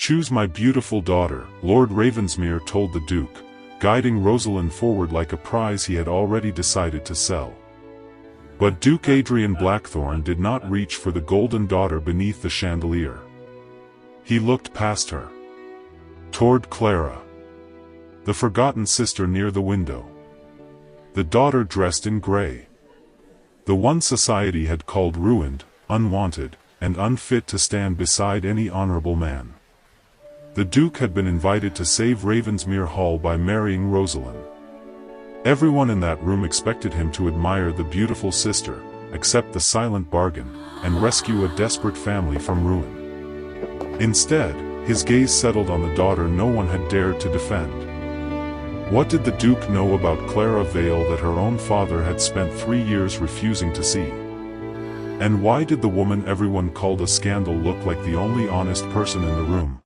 "Choose my beautiful daughter," Lord Ravensmere told the Duke, guiding Rosalind forward like a prize he had already decided to sell. But Duke Adrian Blackthorne did not reach for the golden daughter beneath the chandelier. He looked past her, toward Clara, the forgotten sister near the window. The daughter dressed in grey. The one society had called ruined, unwanted, and unfit to stand beside any honorable man. The Duke had been invited to save Ravensmere Hall by marrying Rosalind. Everyone in that room expected him to admire the beautiful sister, accept the silent bargain, and rescue a desperate family from ruin. Instead, his gaze settled on the daughter no one had dared to defend. What did the Duke know about Clara Vale that her own father had spent 3 years refusing to see? And why did the woman everyone called a scandal look like the only honest person in the room?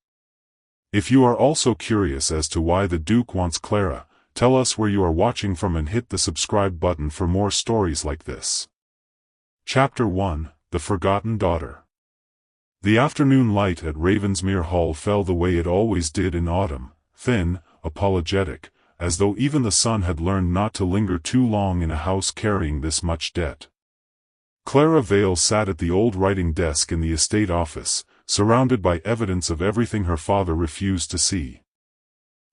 If you are also curious as to why the Duke wants Clara, tell us where you are watching from and hit the subscribe button for more stories like this. Chapter 1: The Forgotten Daughter. The afternoon light at Ravensmere Hall fell the way it always did in autumn, thin, apologetic, as though even the sun had learned not to linger too long in a house carrying this much debt. Clara Vale sat at the old writing desk in the estate office, surrounded by evidence of everything her father refused to see.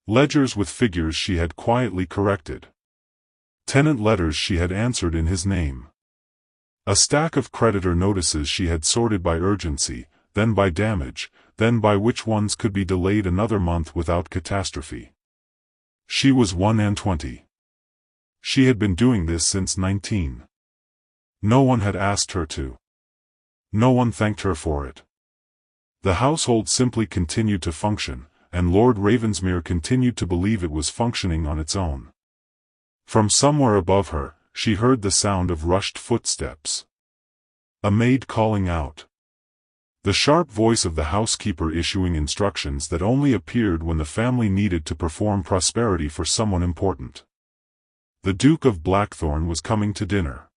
Ledgers with figures she had quietly corrected. Tenant letters she had answered in his name. A stack of creditor notices she had sorted by urgency, then by damage, then by which ones could be delayed another month without catastrophe. She was 21. She had been doing this since 19. No one had asked her to. No one thanked her for it. The household simply continued to function, and Lord Ravensmere continued to believe it was functioning on its own. From somewhere above her, she heard the sound of rushed footsteps. A maid calling out. The sharp voice of the housekeeper issuing instructions that only appeared when the family needed to perform prosperity for someone important. The Duke of Blackthorne was coming to dinner.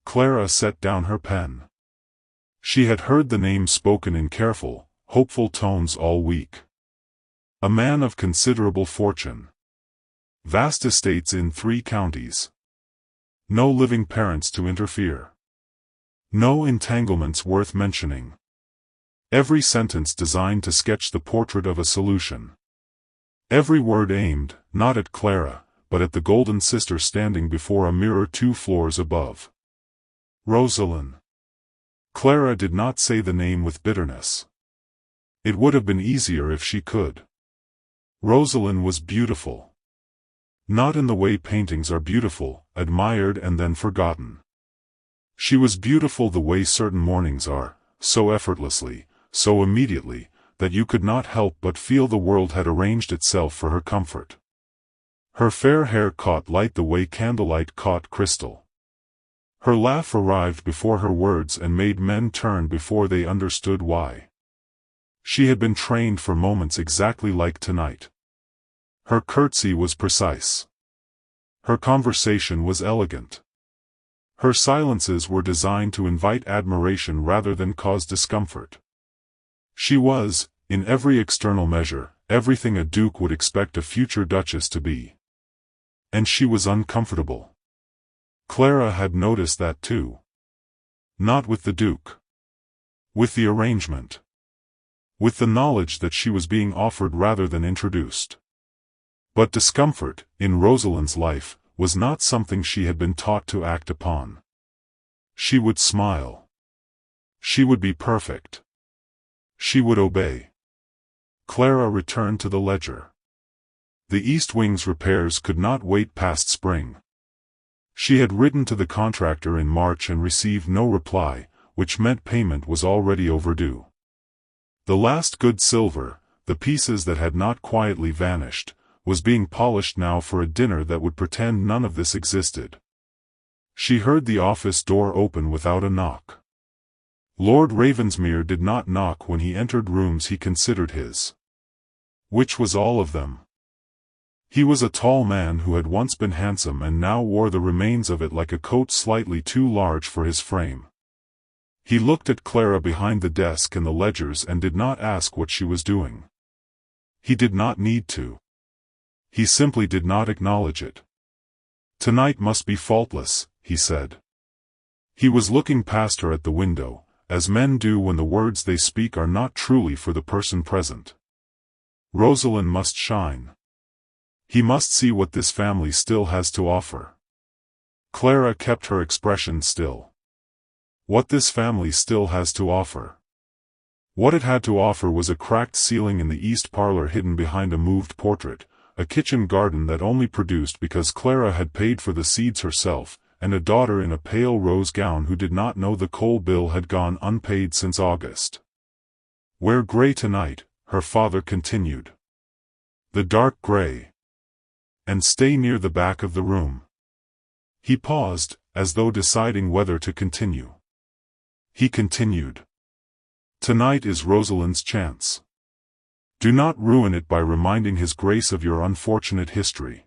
Clara set down her pen. She had heard the name spoken in careful, hopeful tones all week. A man of considerable fortune. Vast estates in 3 counties. No living parents to interfere. No entanglements worth mentioning. Every sentence designed to sketch the portrait of a solution. Every word aimed, not at Clara, but at the golden sister standing before a mirror 2 floors above. Rosalind. Clara did not say the name with bitterness. It would have been easier if she could. Rosalind was beautiful. Not in the way paintings are beautiful, admired and then forgotten. She was beautiful the way certain mornings are, so effortlessly, so immediately, that you could not help but feel the world had arranged itself for her comfort. Her fair hair caught light the way candlelight caught crystal. Her laugh arrived before her words and made men turn before they understood why. She had been trained for moments exactly like tonight. Her curtsy was precise. Her conversation was elegant. Her silences were designed to invite admiration rather than cause discomfort. She was, in every external measure, everything a duke would expect a future duchess to be. And she was uncomfortable. Clara had noticed that too. Not with the Duke. With the arrangement. With the knowledge that she was being offered rather than introduced. But discomfort, in Rosalind's life, was not something she had been taught to act upon. She would smile. She would be perfect. She would obey. Clara returned to the ledger. The East Wing's repairs could not wait past spring. She had written to the contractor in March and received no reply, which meant payment was already overdue. The last good silver, the pieces that had not quietly vanished, was being polished now for a dinner that would pretend none of this existed. She heard the office door open without a knock. Lord Ravensmere did not knock when he entered rooms he considered his. Which was all of them. He was a tall man who had once been handsome and now wore the remains of it like a coat slightly too large for his frame. He looked at Clara behind the desk and the ledgers and did not ask what she was doing. He did not need to. He simply did not acknowledge it. "Tonight must be faultless," he said. He was looking past her at the window, as men do when the words they speak are not truly for the person present. Rosalind must shine. He must see what this family still has to offer. Clara kept her expression still. What this family still has to offer. What it had to offer was a cracked ceiling in the east parlor hidden behind a moved portrait, a kitchen garden that only produced because Clara had paid for the seeds herself, and a daughter in a pale rose gown who did not know the coal bill had gone unpaid since August. "Wear gray tonight," her father continued. "The dark gray. And stay near the back of the room." He paused, as though deciding whether to continue. He continued. "Tonight is Rosalind's chance. Do not ruin it by reminding His Grace of your unfortunate history."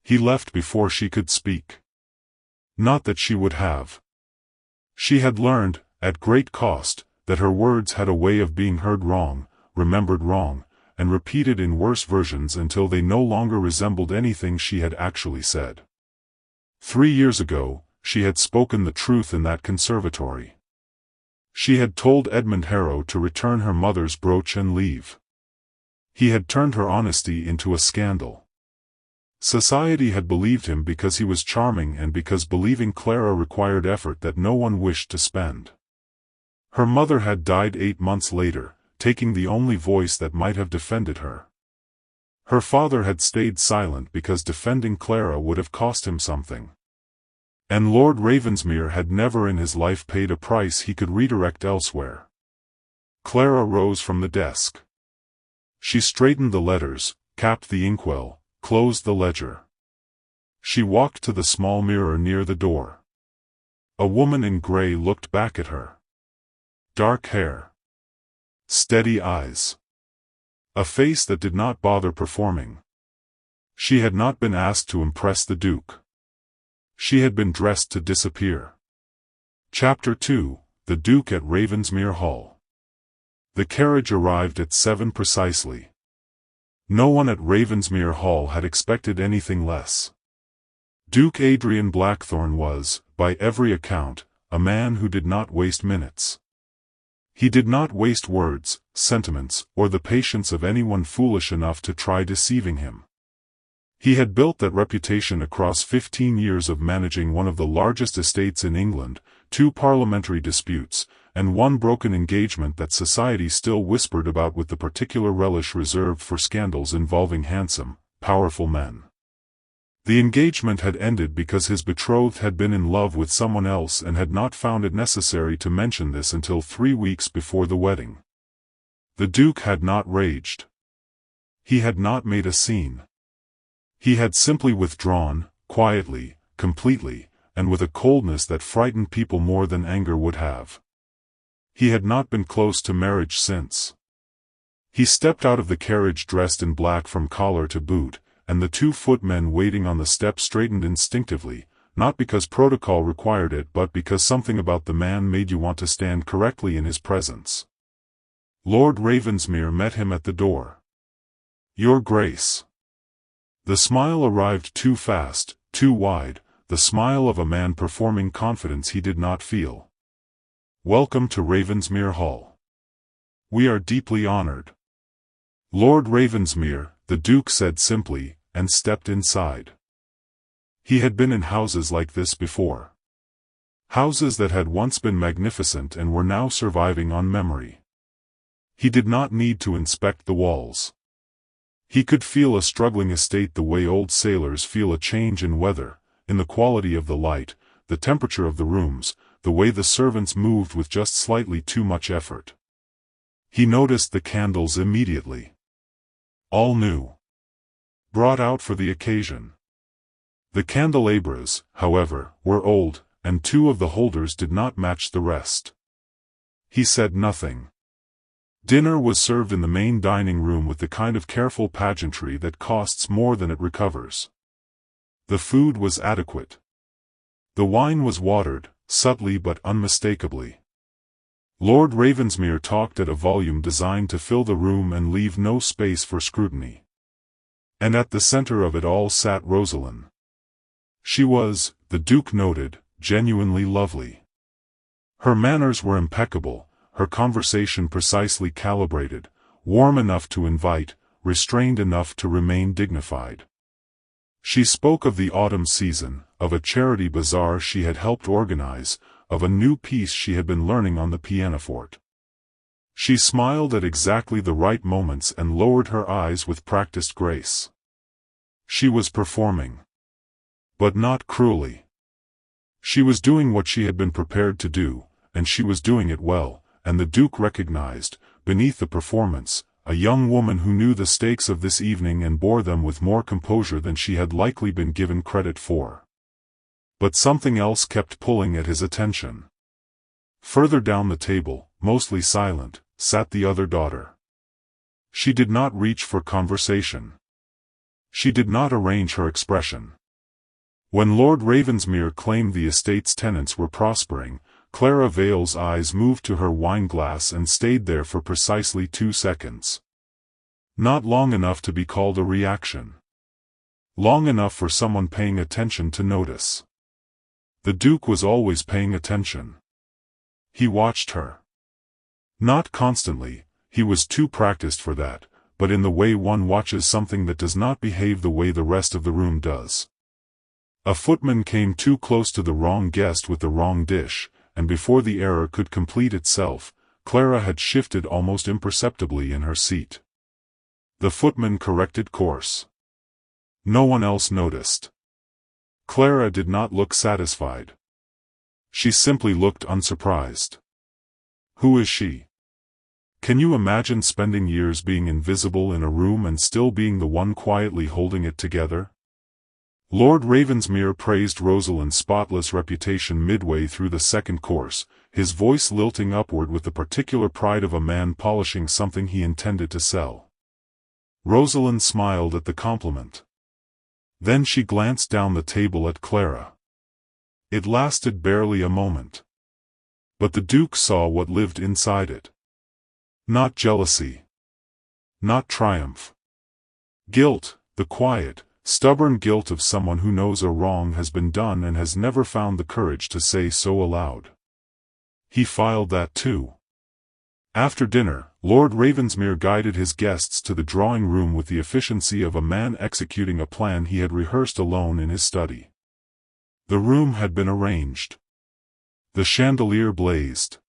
He left before she could speak. Not that she would have. She had learned, at great cost, that her words had a way of being heard wrong, remembered wrong, and repeated in worse versions until they no longer resembled anything she had actually said. 3 years ago, she had spoken the truth in that conservatory. She had told Edmund Harrow to return her mother's brooch and leave. He had turned her honesty into a scandal. Society had believed him because he was charming and because believing Clara required effort that no one wished to spend. Her mother had died 8 months later, taking the only voice that might have defended her. Her father had stayed silent because defending Clara would have cost him something. And Lord Ravensmere had never in his life paid a price he could redirect elsewhere. Clara rose from the desk. She straightened the letters, capped the inkwell, closed the ledger. She walked to the small mirror near the door. A woman in gray looked back at her. Dark hair. Steady eyes. A face that did not bother performing. She had not been asked to impress the Duke. She had been dressed to disappear. Chapter 2, The Duke at Ravensmere Hall. The carriage arrived at 7 precisely. No one at Ravensmere Hall had expected anything less. Duke Adrian Blackthorne was, by every account, a man who did not waste minutes. He did not waste words, sentiments, or the patience of anyone foolish enough to try deceiving him. He had built that reputation across 15 years of managing one of the largest estates in England, 2 parliamentary disputes, and 1 broken engagement that society still whispered about with the particular relish reserved for scandals involving handsome, powerful men. The engagement had ended because his betrothed had been in love with someone else and had not found it necessary to mention this until 3 weeks before the wedding. The Duke had not raged. He had not made a scene. He had simply withdrawn, quietly, completely, and with a coldness that frightened people more than anger would have. He had not been close to marriage since. He stepped out of the carriage dressed in black from collar to boot, and the 2 footmen waiting on the step straightened instinctively, not because protocol required it but because something about the man made you want to stand correctly in his presence. Lord Ravensmere met him at the door. "Your Grace." The smile arrived too fast, too wide, the smile of a man performing confidence he did not feel. "Welcome to Ravensmere Hall. We are deeply honored." "Lord Ravensmere," the Duke said simply, and stepped inside. He had been in houses like this before. Houses that had once been magnificent and were now surviving on memory. He did not need to inspect the walls. He could feel a struggling estate the way old sailors feel a change in weather, in the quality of the light, the temperature of the rooms, the way the servants moved with just slightly too much effort. He noticed the candles immediately. All new. Brought out for the occasion. The candelabras, however, were old, and 2 of the holders did not match the rest. He said nothing. Dinner was served in the main dining room with the kind of careful pageantry that costs more than it recovers. The food was adequate. The wine was watered, subtly but unmistakably. Lord Ravensmere talked at a volume designed to fill the room and leave no space for scrutiny. And at the center of it all sat Rosalind. She was, the Duke noted, genuinely lovely. Her manners were impeccable, her conversation precisely calibrated, warm enough to invite, restrained enough to remain dignified. She spoke of the autumn season, of a charity bazaar she had helped organize, of a new piece she had been learning on the pianoforte. She smiled at exactly the right moments and lowered her eyes with practiced grace. She was performing. But not cruelly. She was doing what she had been prepared to do, and she was doing it well, and the Duke recognized, beneath the performance, a young woman who knew the stakes of this evening and bore them with more composure than she had likely been given credit for. But something else kept pulling at his attention. Further down the table, mostly silent, sat the other daughter. She did not reach for conversation. She did not arrange her expression. When Lord Ravensmere claimed the estate's tenants were prospering, Clara Vale's eyes moved to her wine-glass and stayed there for precisely 2 seconds. Not long enough to be called a reaction. Long enough for someone paying attention to notice. The Duke was always paying attention. He watched her. Not constantly, he was too practiced for that, but in the way one watches something that does not behave the way the rest of the room does. A footman came too close to the wrong guest with the wrong dish, and before the error could complete itself, Clara had shifted almost imperceptibly in her seat. The footman corrected course. No one else noticed. Clara did not look satisfied. She simply looked unsurprised. Who is she? Can you imagine spending years being invisible in a room and still being the one quietly holding it together? Lord Ravensmere praised Rosalind's spotless reputation midway through the second course, his voice lilting upward with the particular pride of a man polishing something he intended to sell. Rosalind smiled at the compliment. Then she glanced down the table at Clara. It lasted barely a moment. But the Duke saw what lived inside it. Not jealousy. Not triumph. Guilt, the quiet, stubborn guilt of someone who knows a wrong has been done and has never found the courage to say so aloud. He filed that too. After dinner, Lord Ravensmere guided his guests to the drawing room with the efficiency of a man executing a plan he had rehearsed alone in his study. The room had been arranged. The chandelier blazed.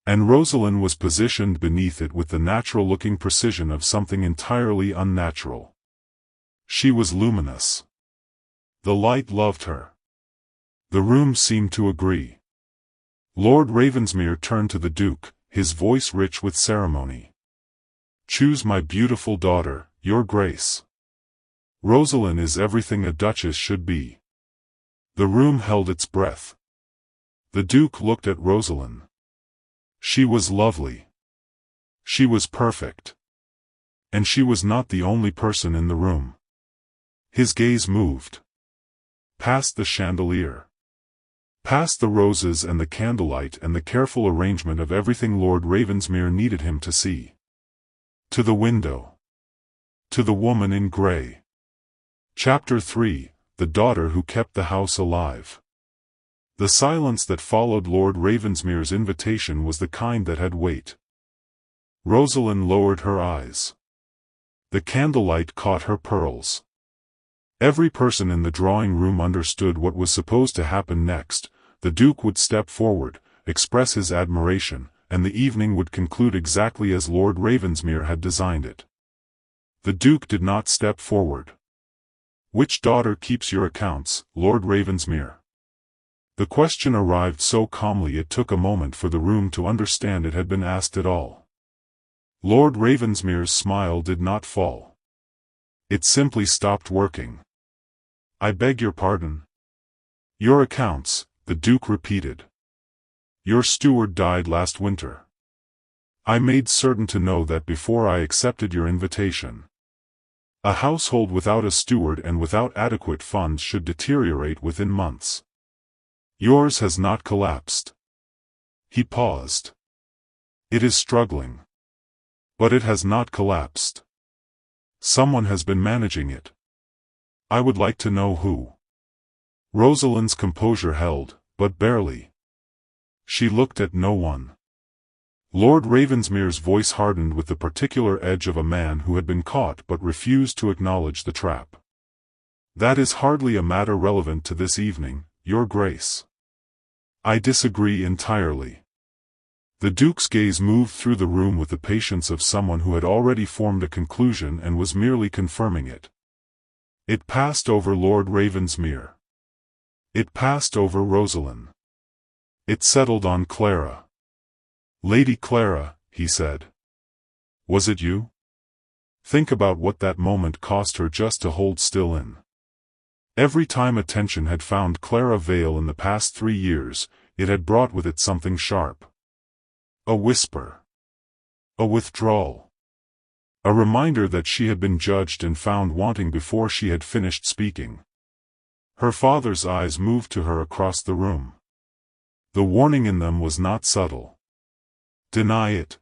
And Rosalind was positioned beneath it with the natural-looking precision of something entirely unnatural. She was luminous. The light loved her. The room seemed to agree. Lord Ravensmere turned to the Duke, his voice rich with ceremony. "Choose my beautiful daughter, your grace. Rosalind is everything a duchess should be." The room held its breath. The Duke looked at Rosalind. She was lovely. She was perfect. And she was not the only person in the room. His gaze moved. Past the chandelier. Past the roses and the candlelight and the careful arrangement of everything Lord Ravensmere needed him to see. To the window. To the woman in grey. Chapter 3, The Daughter Who Kept the House Alive. The silence that followed Lord Ravensmere's invitation was the kind that had weight. Rosalind lowered her eyes. The candlelight caught her pearls. Every person in the drawing room understood what was supposed to happen next. The Duke would step forward, express his admiration, and the evening would conclude exactly as Lord Ravensmere had designed it. The Duke did not step forward. "Which daughter keeps your accounts, Lord Ravensmere?" The question arrived so calmly it took a moment for the room to understand it had been asked at all. Lord Ravensmere's smile did not fall. It simply stopped working. "I beg your pardon." "Your accounts," the Duke repeated. "Your steward died last winter. I made certain to know that before I accepted your invitation. A household without a steward and without adequate funds should deteriorate within months. Yours has not collapsed." He paused. It is struggling. But it has not collapsed. Someone has been managing it. I would like to know who. Rosalind's composure held, but barely. She looked at no one. Lord Ravensmere's voice hardened with the particular edge of a man who had been caught but refused to acknowledge the trap. That is hardly a matter relevant to this evening, Your Grace. I disagree entirely. The Duke's gaze moved through the room with the patience of someone who had already formed a conclusion and was merely confirming it. It passed over Lord Ravensmere. It passed over Rosalind. It settled on Clara. Lady Clara, he said. Was it you? Think about what that moment cost her just to hold still in. Every time attention had found Clara Vale in the past 3 years, it had brought with it something sharp. A whisper. A withdrawal. A reminder that she had been judged and found wanting before she had finished speaking. Her father's eyes moved to her across the room. The warning in them was not subtle. Deny it.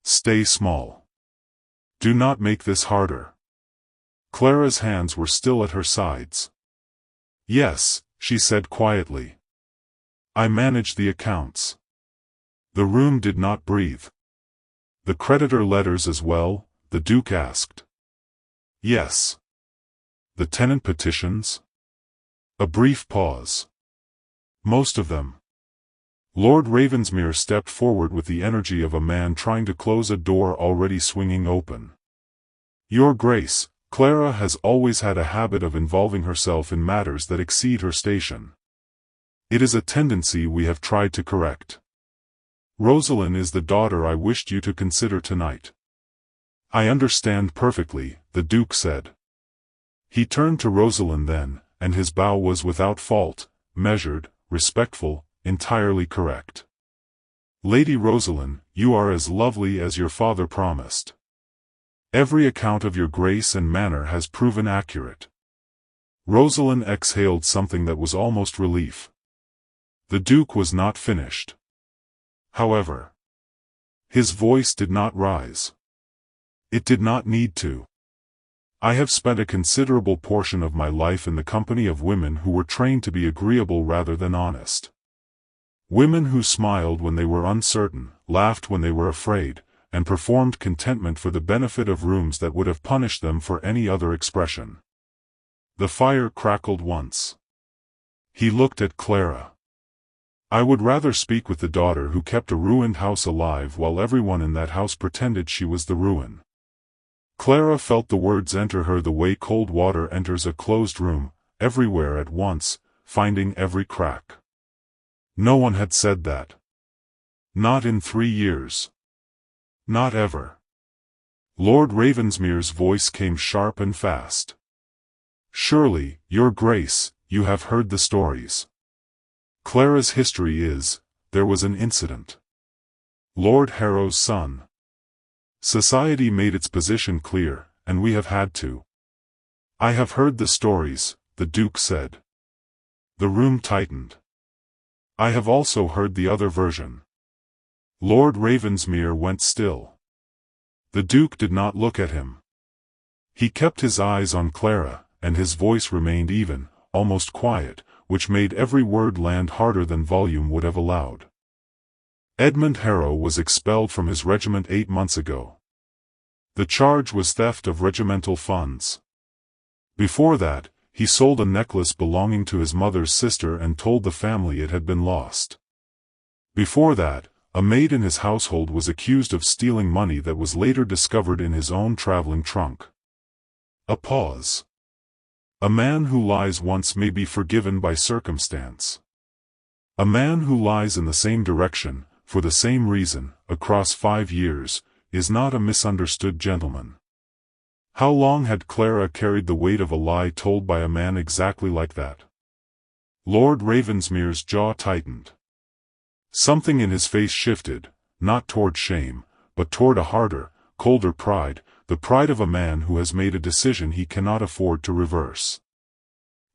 Stay small. Do not make this harder. Clara's hands were still at her sides. Yes, she said quietly. I manage the accounts. The room did not breathe. The creditor letters as well, the Duke asked. Yes. The tenant petitions? A brief pause. Most of them. Lord Ravensmere stepped forward with the energy of a man trying to close a door already swinging open. Your Grace, Clara has always had a habit of involving herself in matters that exceed her station. It is a tendency we have tried to correct. Rosalind is the daughter I wished you to consider tonight. I understand perfectly, the Duke said. He turned to Rosalind then, and his bow was without fault, measured, respectful, entirely correct. Lady Rosalind, you are as lovely as your father promised. Every account of your grace and manner has proven accurate. Rosalind exhaled something that was almost relief. The Duke was not finished. However, his voice did not rise. It did not need to. I have spent a considerable portion of my life in the company of women who were trained to be agreeable rather than honest. Women who smiled when they were uncertain, laughed when they were afraid, and performed contentment for the benefit of rooms that would have punished them for any other expression. The fire crackled once. He looked at Clara. I would rather speak with the daughter who kept a ruined house alive while everyone in that house pretended she was the ruin. Clara felt the words enter her the way cold water enters a closed room, everywhere at once, finding every crack. No one had said that. Not in 3 years. Not ever. Lord Ravensmere's voice came sharp and fast. Surely, Your Grace, you have heard the stories. Clara's history is, there was an incident. Lord Harrow's son. Society made its position clear, and we have had to. I have heard the stories, the Duke said. The room tightened. I have also heard the other version. Lord Ravensmere went still. The Duke did not look at him. He kept his eyes on Clara, and his voice remained even, almost quiet, which made every word land harder than volume would have allowed. Edmund Harrow was expelled from his regiment 8 months ago. The charge was theft of regimental funds. Before that, he sold a necklace belonging to his mother's sister and told the family it had been lost. Before that, a maid in his household was accused of stealing money that was later discovered in his own traveling trunk. A pause. A man who lies once may be forgiven by circumstance. A man who lies in the same direction, for the same reason, across 5 years, is not a misunderstood gentleman. How long had Clara carried the weight of a lie told by a man exactly like that? Lord Ravensmere's jaw tightened. Something in his face shifted, not toward shame, but toward a harder, colder pride, the pride of a man who has made a decision he cannot afford to reverse.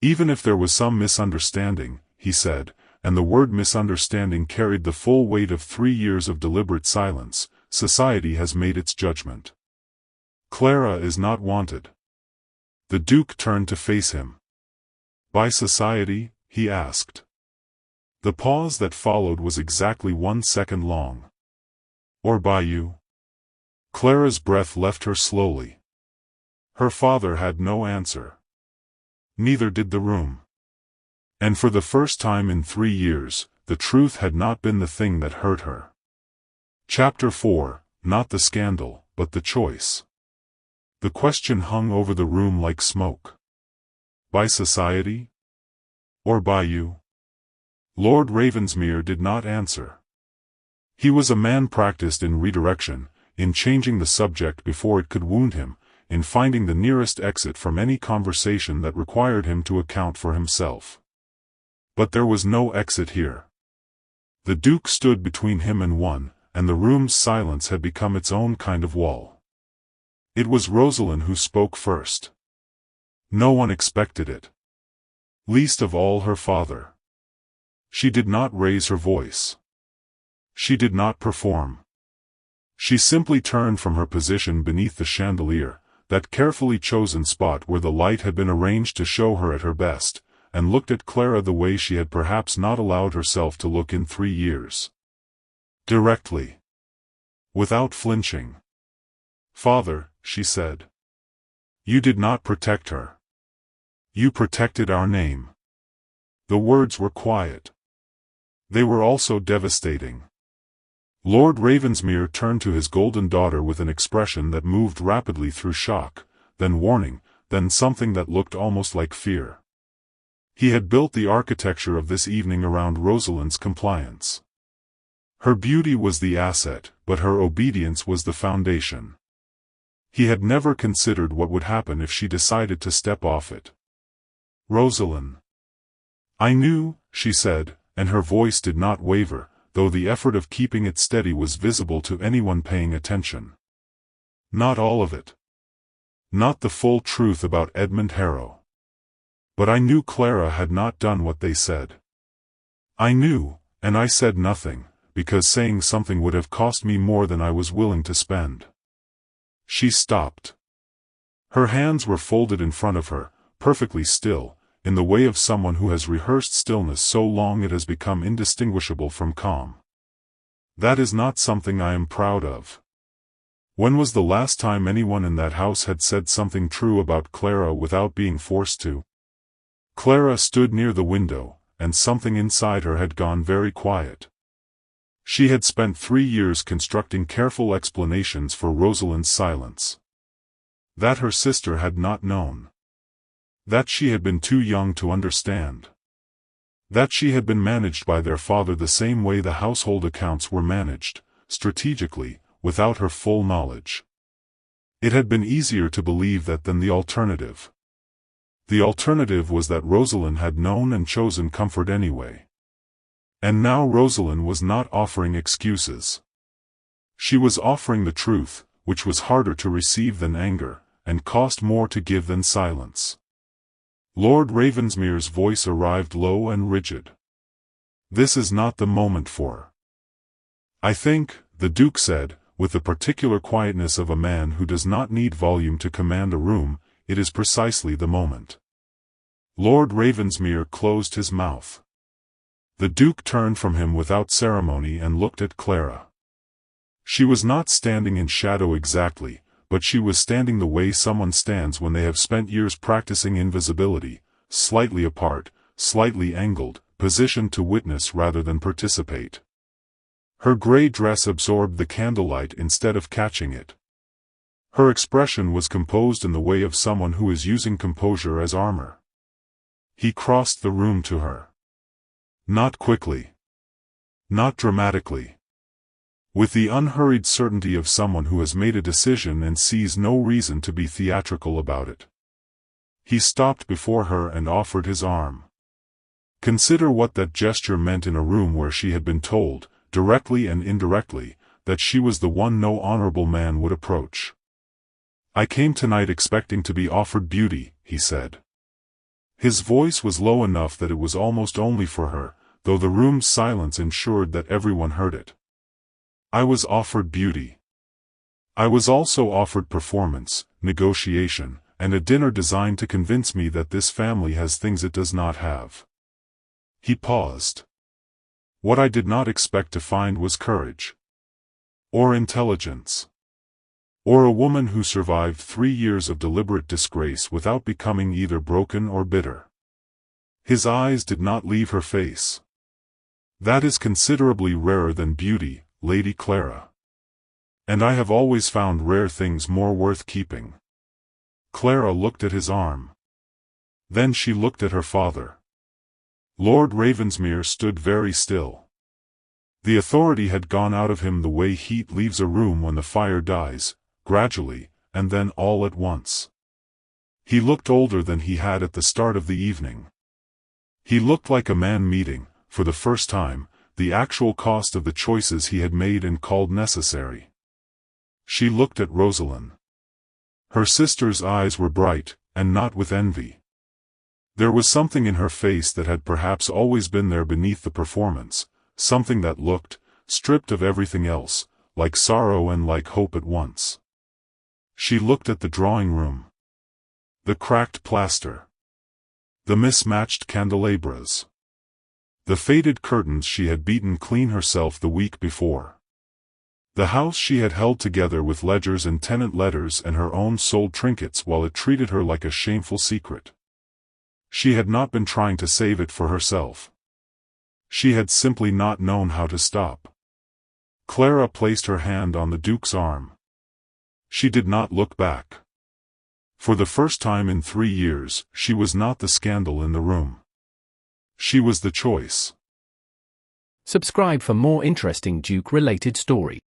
Even if there was some misunderstanding, he said, and the word misunderstanding carried the full weight of 3 years of deliberate silence. Society has made its judgment. Clara is not wanted. The Duke turned to face him. By society? He asked. The pause that followed was exactly 1 second long. Or by you? Clara's breath left her slowly. Her father had no answer. Neither did the room. And for the first time in 3 years, the truth had not been the thing that hurt her. Chapter 4, not the scandal, but the choice. The question hung over the room like smoke. By society? Or by you? Lord Ravensmere did not answer. He was a man practiced in redirection, in changing the subject before it could wound him, in finding the nearest exit from any conversation that required him to account for himself. But there was no exit here. The Duke stood between him and one, and the room's silence had become its own kind of wall. It was Rosalind who spoke first. No one expected it. Least of all her father. She did not raise her voice. She did not perform. She simply turned from her position beneath the chandelier, that carefully chosen spot where the light had been arranged to show her at her best, and looked at Clara the way she had perhaps not allowed herself to look in 3 years. Directly. Without flinching. Father, she said. You did not protect her. You protected our name. The words were quiet. They were also devastating. Lord Ravensmere turned to his golden daughter with an expression that moved rapidly through shock, then warning, then something that looked almost like fear. He had built the architecture of this evening around Rosalind's compliance. Her beauty was the asset, but her obedience was the foundation. He had never considered what would happen if she decided to step off it. Rosalind. I knew, she said, and her voice did not waver, though the effort of keeping it steady was visible to anyone paying attention. Not all of it. Not the full truth about Edmund Harrow. But I knew Clara had not done what they said. I knew, and I said nothing, because saying something would have cost me more than I was willing to spend. She stopped. Her hands were folded in front of her, perfectly still, in the way of someone who has rehearsed stillness so long it has become indistinguishable from calm. That is not something I am proud of. When was the last time anyone in that house had said something true about Clara without being forced to? Clara stood near the window, and something inside her had gone very quiet. She had spent 3 years constructing careful explanations for Rosalind's silence. That her sister had not known. That she had been too young to understand. That she had been managed by their father the same way the household accounts were managed, strategically, without her full knowledge. It had been easier to believe that than the alternative. The alternative was that Rosalind had known and chosen comfort anyway. And now Rosalind was not offering excuses. She was offering the truth, which was harder to receive than anger, and cost more to give than silence. Lord Ravensmere's voice arrived low and rigid. This is not the moment for. I think, the Duke said, with the particular quietness of a man who does not need volume to command a room, it is precisely the moment. Lord Ravensmere closed his mouth. The Duke turned from him without ceremony and looked at Clara. She was not standing in shadow exactly, but she was standing the way someone stands when they have spent years practicing invisibility, slightly apart, slightly angled, positioned to witness rather than participate. Her gray dress absorbed the candlelight instead of catching it. Her expression was composed in the way of someone who is using composure as armor. He crossed the room to her. Not quickly. Not dramatically. With the unhurried certainty of someone who has made a decision and sees no reason to be theatrical about it. He stopped before her and offered his arm. Consider what that gesture meant in a room where she had been told, directly and indirectly, that she was the one no honorable man would approach. I came tonight expecting to be offered beauty, he said. His voice was low enough that it was almost only for her, though the room's silence ensured that everyone heard it. I was offered beauty. I was also offered performance, negotiation, and a dinner designed to convince me that this family has things it does not have. He paused. What I did not expect to find was courage. Or intelligence. Or a woman who survived 3 years of deliberate disgrace without becoming either broken or bitter. His eyes did not leave her face. That is considerably rarer than beauty, Lady Clara. And I have always found rare things more worth keeping. Clara looked at his arm. Then she looked at her father. Lord Ravensmere stood very still. The authority had gone out of him the way heat leaves a room when the fire dies, gradually, and then all at once. He looked older than he had at the start of the evening. He looked like a man meeting, for the first time, the actual cost of the choices he had made and called necessary. She looked at Rosalind. Her sister's eyes were bright, and not with envy. There was something in her face that had perhaps always been there beneath the performance, something that looked, stripped of everything else, like sorrow and like hope at once. She looked at the drawing room. The cracked plaster. The mismatched candelabras. The faded curtains she had beaten clean herself the week before. The house she had held together with ledgers and tenant letters and her own sold trinkets while it treated her like a shameful secret. She had not been trying to save it for herself. She had simply not known how to stop. Clara placed her hand on the Duke's arm. She did not look back. For the first time in 3 years, she was not the scandal in the room. She was the choice. Subscribe for more interesting Duke-related stories.